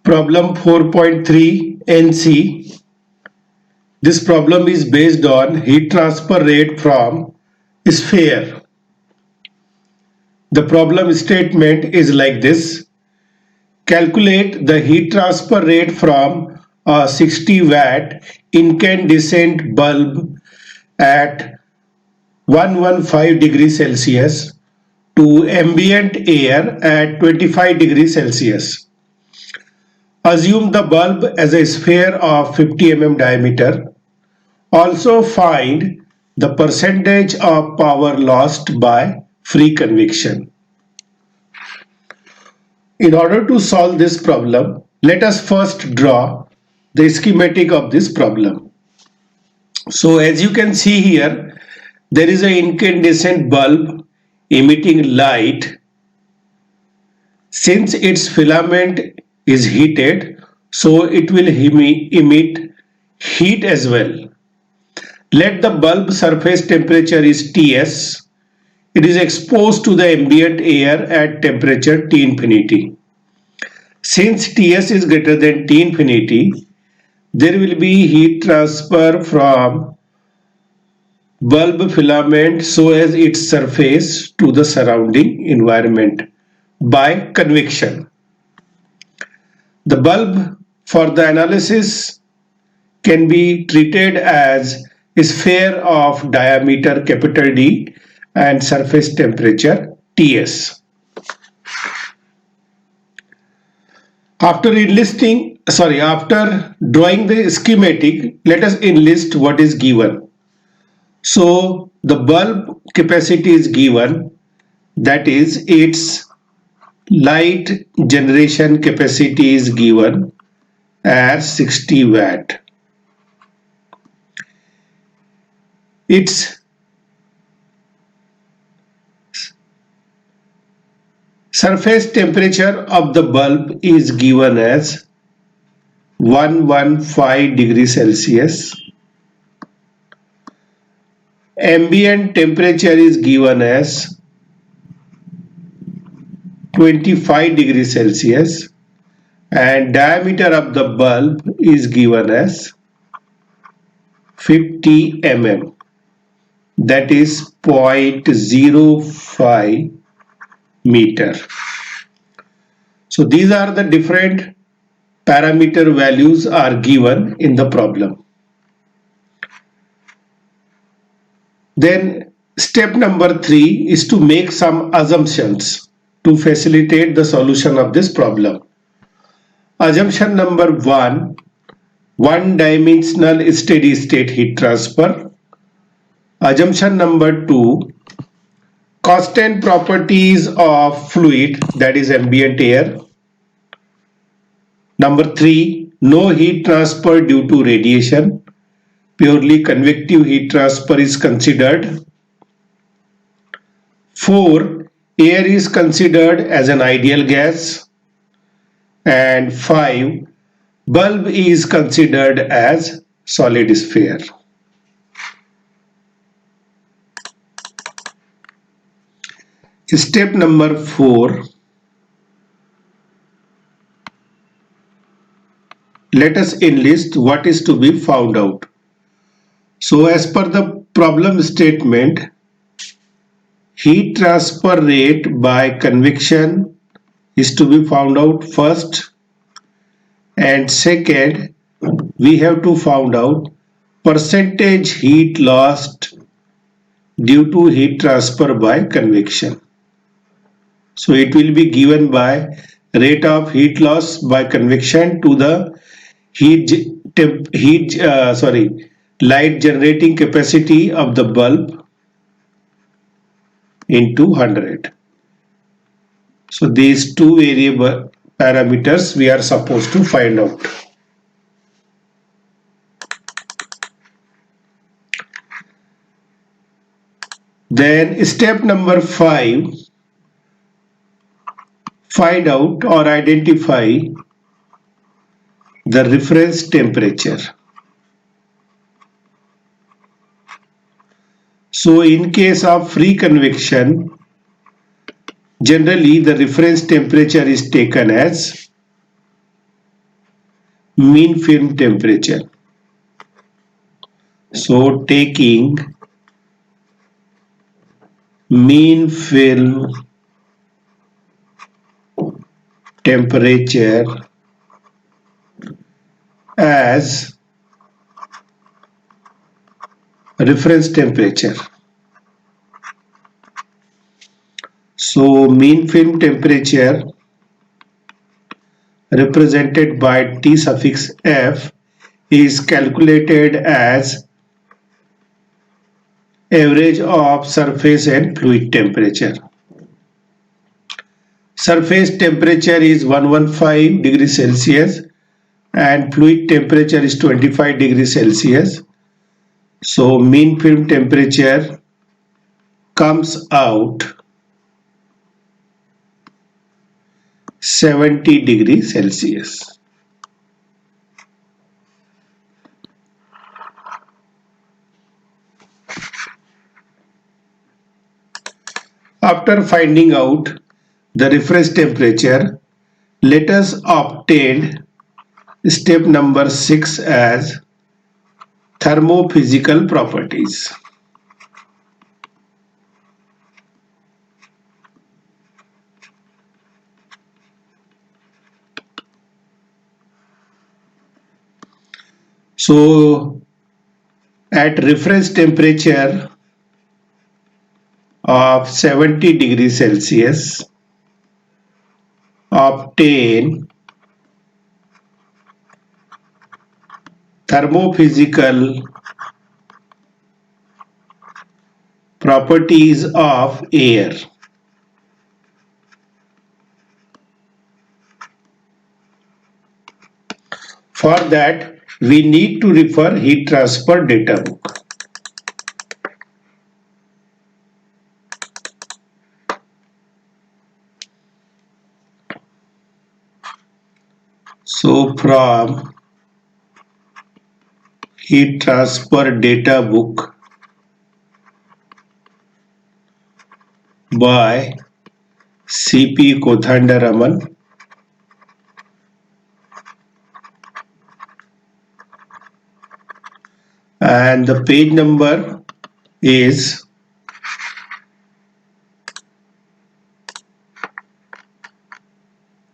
Problem 4.3 NC. This problem is based on heat transfer rate from sphere. The problem statement is like this. Calculate the heat transfer rate from a 60 watt incandescent bulb at 115 degrees Celsius to ambient air at 25 degrees Celsius. Assume the bulb as a sphere of 50 mm diameter. Also find the percentage of power lost by free convection. In order to solve this problem, let us first draw the schematic of this problem. So as you can see here, there is an incandescent bulb emitting light. Since its filament is heated, so it will emit heat as well. Let the bulb surface temperature is Ts. It is exposed to the ambient air at temperature T infinity. Since Ts is greater than T infinity, there will be heat transfer from bulb filament so as its surface to the surrounding environment by convection. The bulb for the analysis can be treated as a sphere of diameter capital D and surface temperature Ts. After drawing the schematic, let us enlist what is given. So the bulb capacity is given, that is its light generation capacity is given as 60 watt. Its surface temperature of the bulb is given as 115 degrees Celsius. Ambient temperature is given as 25 degrees Celsius and diameter of the bulb is given as 50 mm, that is 0.05 meter. So these are the different parameter values are given in the problem. Then step number 3 is to make some assumptions to facilitate the solution of this problem. Assumption number 1, one-dimensional steady state heat transfer. Assumption number 2, constant properties of fluid, that is ambient air. Number 3, no heat transfer due to radiation. Purely convective heat transfer is considered. 4, air is considered as an ideal gas. And 5, bulb is considered as solid sphere. Step number 4. Let us enlist what is to be found out. So as per the problem statement, heat transfer rate by convection is to be found out first, and second we have to find out percentage heat lost due to heat transfer by convection. So it will be given by rate of heat loss by convection to the light generating capacity of the bulb into 100. So these two variable parameters we are supposed to find out. Then step number 5, find out or identify the reference temperature. So in case of free convection, Generally, the reference temperature is taken as mean film temperature. So taking mean film temperature as reference temperature. So mean film temperature represented by T suffix F is calculated as average of surface and fluid temperature. Surface temperature is 115 degrees Celsius and fluid temperature is 25 degrees Celsius. So mean film temperature comes out 70 degrees Celsius. After finding out the reference temperature, let us obtain step number 6 as thermophysical properties. So at reference temperature of 70 degrees Celsius, obtain thermophysical properties of air. For that, we need to refer heat transfer data book. So from heat transfer data book by C.P. Kothandaraman, and the page number is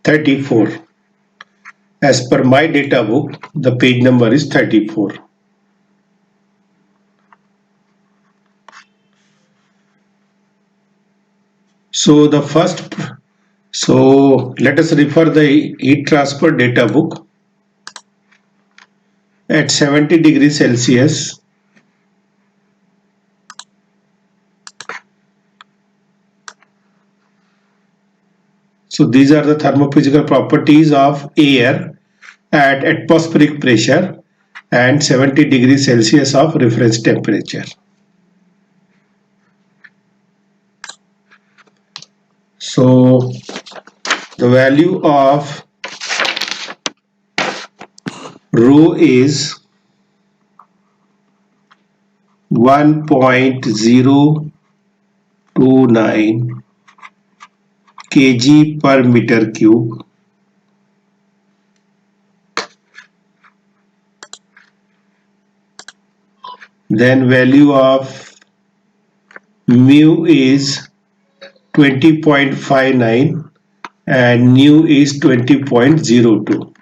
34. As per my data book, the page number is 34. So let us refer the heat transfer data book at 70 degrees Celsius. So these are the thermophysical properties of air at atmospheric pressure and 70 degrees Celsius of reference temperature. So the value of rho is 1.029 kg per meter cube. Then value of mu is 20.59 and nu is 20.02.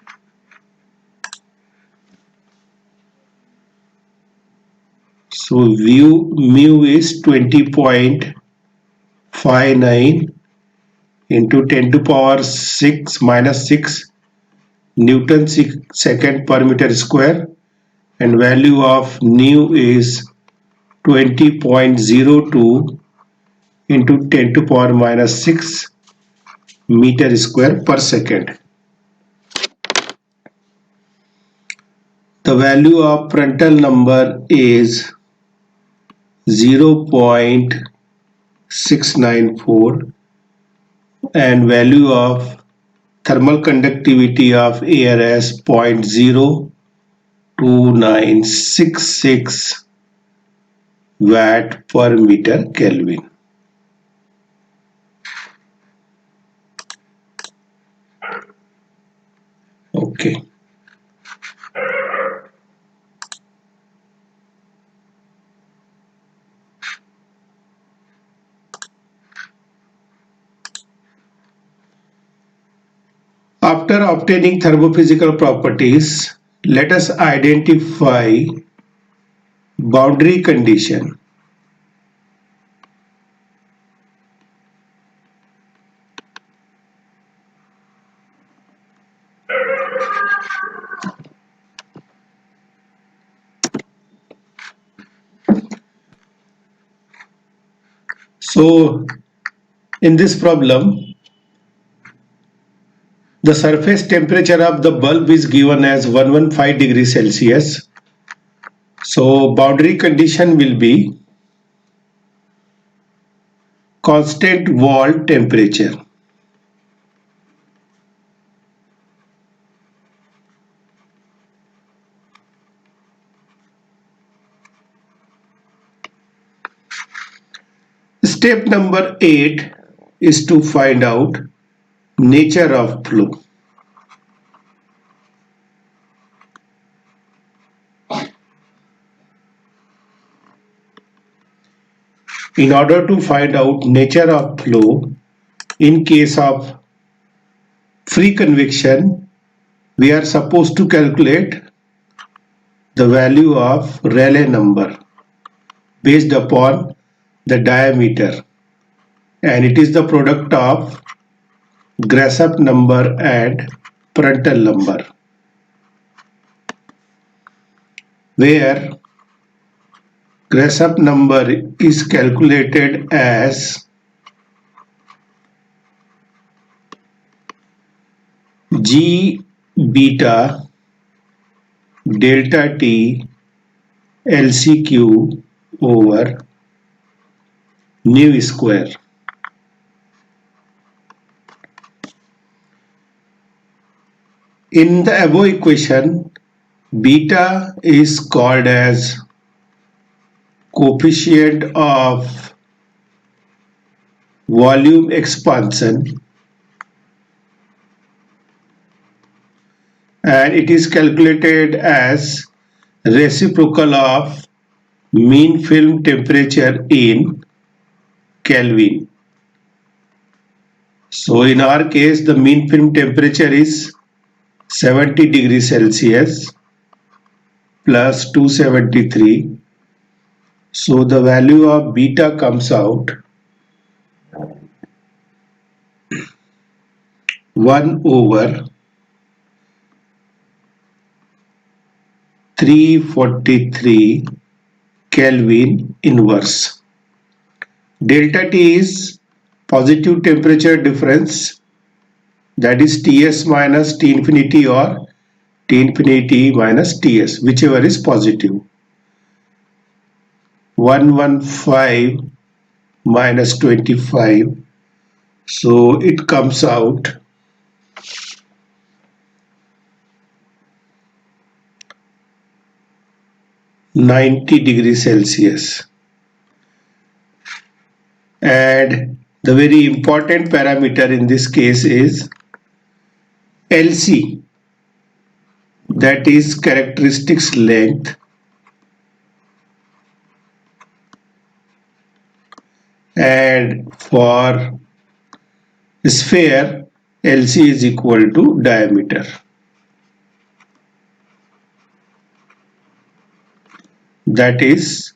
So mu is 20.59 into 10 to power 6 minus 6 Newton second per meter square, and value of nu is 20.02 into 10 to power minus 6 meter square per second. The value of Prandtl number is 0.694 and value of thermal conductivity of air as 0.2966 watt per meter Kelvin. after obtaining thermophysical properties, let us identify boundary condition. So in this problem, the surface temperature of the bulb is given as 115 degrees Celsius. So boundary condition will be constant wall temperature. Step number 8 is to find out nature of flow. In order to find out nature of flow, in case of free convection, we are supposed to calculate the value of Rayleigh number based upon the diameter, and it is the product of Grashof number and Prandtl number, where Grashof number is calculated as G beta delta T LCQ over nu square. In the above equation, beta is called as coefficient of volume expansion, and it is calculated as reciprocal of mean film temperature in Kelvin. So in our case, the mean film temperature is 70 degrees Celsius plus 273. So the value of beta comes out 1 over 343 Kelvin inverse. Delta T is positive temperature difference, that is Ts minus T infinity or T infinity minus Ts, whichever is positive. 115 minus 25, so it comes out 90 degrees Celsius. And the very important parameter in this case is LC, that is characteristics length, and for sphere LC is equal to diameter. That is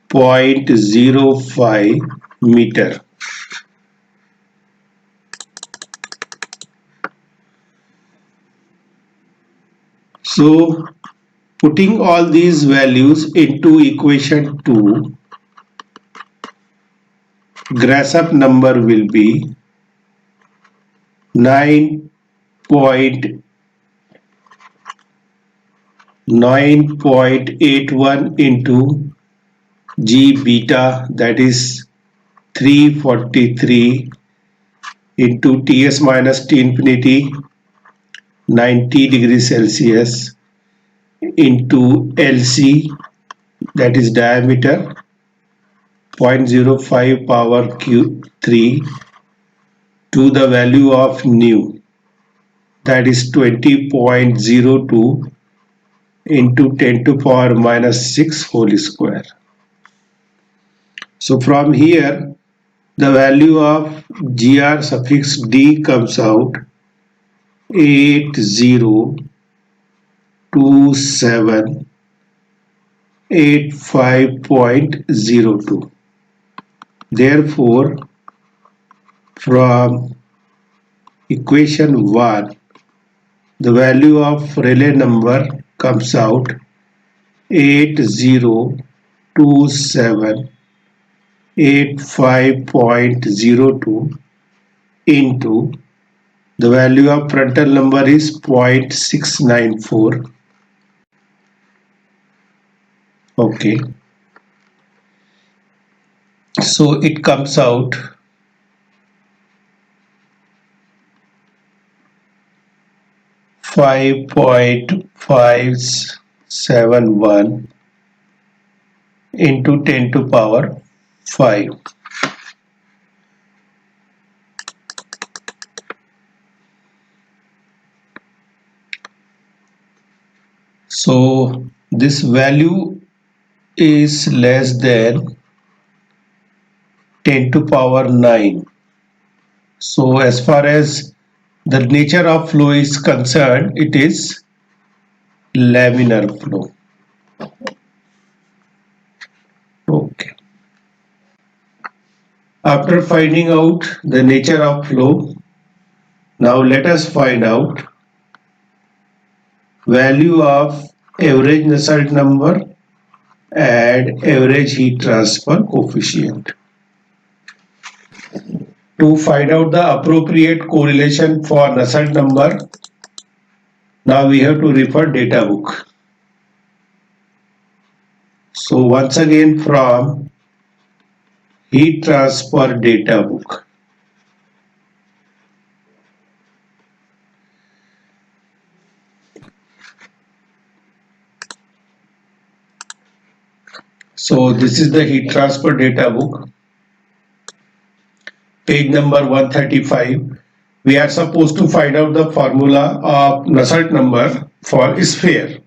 0.05 meter. So putting all these values into equation 2, Grashof number will be 9.81 into G beta, that is 343 into Ts minus T infinity 90 degrees Celsius into LC, that is diameter 0.05 power Q3 to the value of nu, that is 20.02 into 10 to power minus 6 whole square. So from here the value of Gr suffix D comes out 802785.02. Therefore, from equation 1, the value of Rayleigh number comes out 802785.02 into the value of Prandtl number is 0.694. Okay. So it comes out 5.571 into 10 to power 5. So this value is less than 10 to power 9. So as far as the nature of flow is concerned, it is laminar flow. Okay. After finding out the nature of flow, now let us find out value of average Nusselt number and average heat transfer coefficient. To find out the appropriate correlation for Nusselt number, now we have to refer data book. So once again from heat transfer data book. So this is the heat transfer data book. Page number 135. We are supposed to find out the formula of Nusselt number for sphere.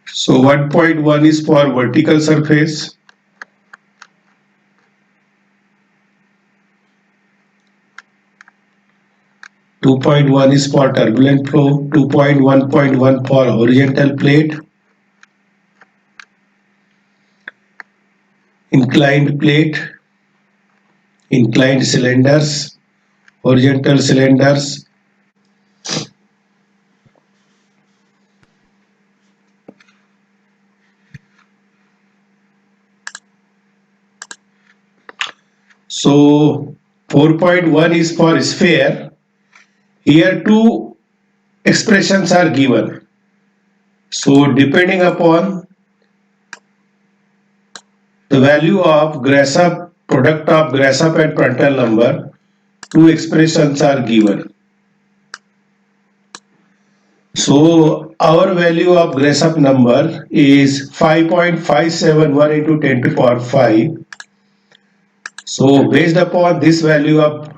So 1.1 is for vertical surface. 2.1 is for turbulent flow. 2.1.1 for horizontal plate. Inclined plate. Inclined cylinders. Horizontal cylinders. So 4.1 is for sphere. Here two expressions are given. So depending upon the value of Grashof, product of Grashof and Prandtl number, two expressions are given. So our value of Grashof number is 5.571 into 10 to power 5. So based upon this value of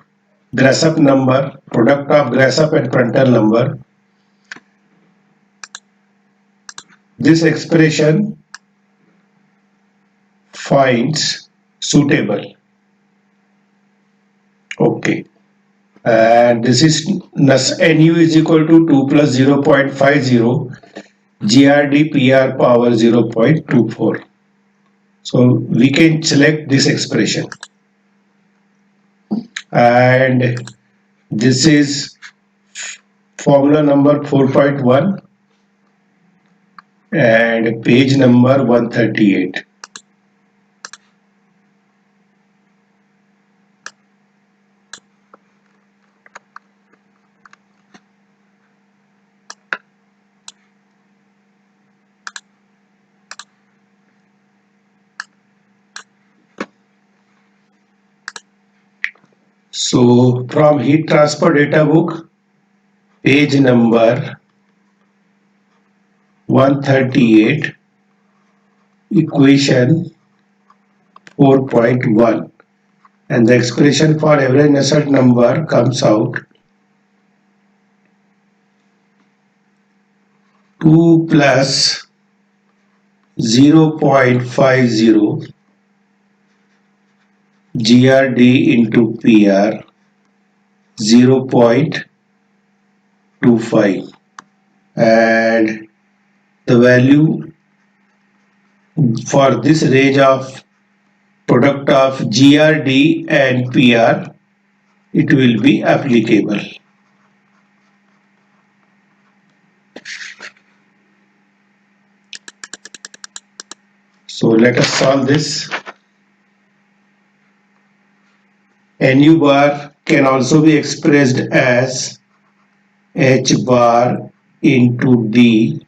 Grashof number, product of Grashof and Prandtl number, this expression finds suitable. Okay. And this is Nu is equal to 2 plus 0.50 GRD PR power 0.24. So we can select this expression. And this is formula number 4.1 and page number 138. So from heat transfer data book, page number 138, equation 4.1, and the expression for average Nusselt number comes out 2 plus 0.50 GRD into PR 0.24. and the value for this range of product of GRD and PR, it will be applicable. So let us solve this. Nu bar can also be expressed as H bar into D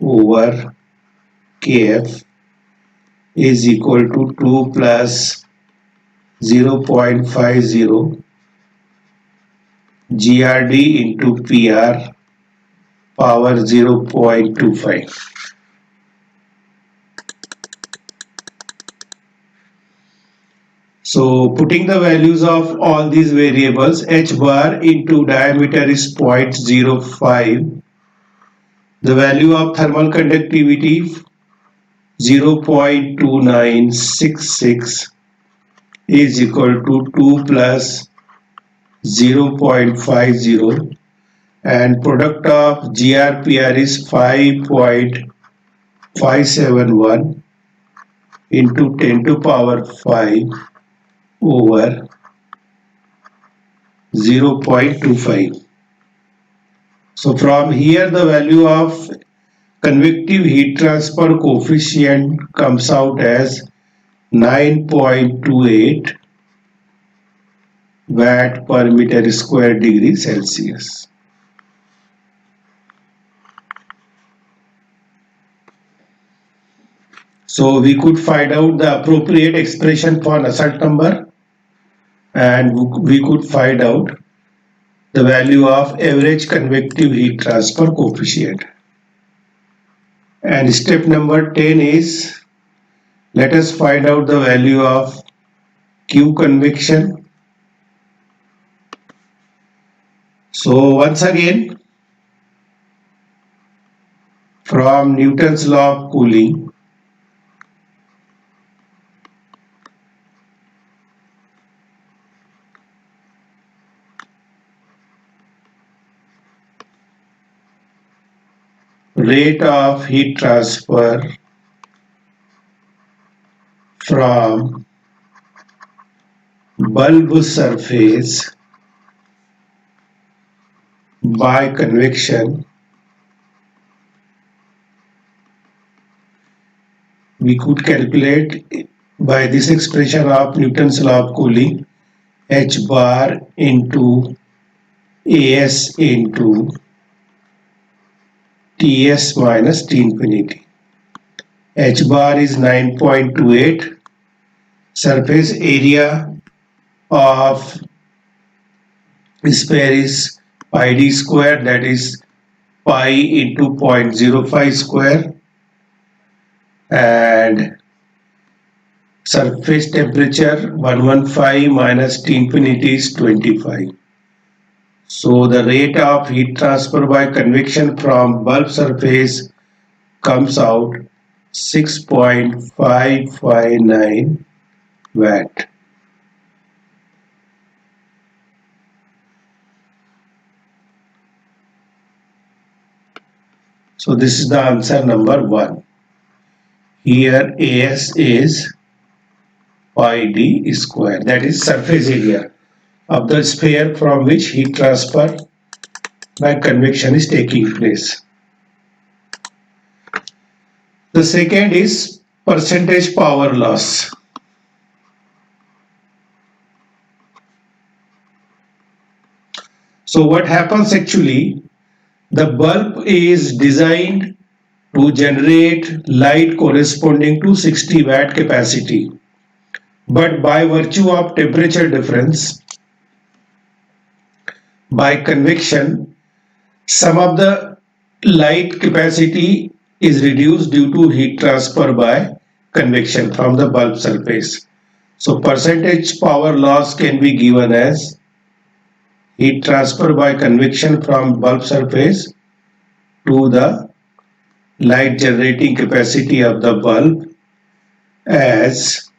over Kf is equal to 2 plus 0.50 GRD into PR power 0.25. So putting the values of all these variables, H bar into diameter is 0.05. The value of thermal conductivity 0.2966 is equal to 2 plus 0.50 and product of GRPR is 5.571 into 10 to power 5 over 0.25. So from here the value of convective heat transfer coefficient comes out as 9.28 watt per meter square degree Celsius. So we could find out the appropriate expression for Nusselt number, and we could find out the value of average convective heat transfer coefficient. And step number 10 is, let us find out the value of Q convection. So once again, from Newton's law of cooling, rate of heat transfer from bulb surface by convection, we could calculate by this expression of Newton's law of cooling, H bar into AS into Ts minus T infinity. H bar is 9.28. Surface area of sphere is pi d square, that is pi into 0.05 square, and surface temperature 115 minus T infinity is 25. So the rate of heat transfer by convection from bulb surface comes out 6.559 watt. So this is the answer number 1. Here AS is pi d square, that is surface area of the sphere from which heat transfer by convection is taking place. The second is percentage power loss. So what happens actually, the bulb is designed to generate light corresponding to 60 watt capacity, but by virtue of temperature difference, by convection, some of the light capacity is reduced due to heat transfer by convection from the bulb surface. So percentage power loss can be given as heat transfer by convection from bulb surface to the light generating capacity of the bulb as,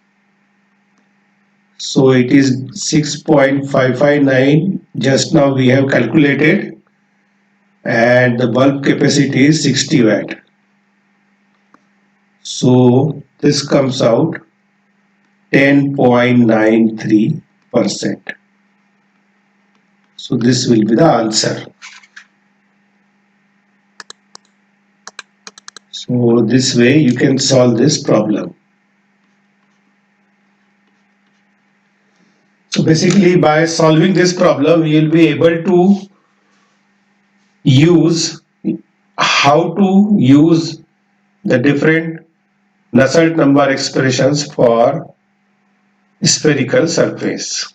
so it is 6.559, just now we have calculated, and the bulb capacity is 60 watt. So this comes out 10.93%. So this will be the answer. So this way you can solve this problem. So basically by solving this problem you will be able to use how to use the different Nusselt number expressions for spherical surface.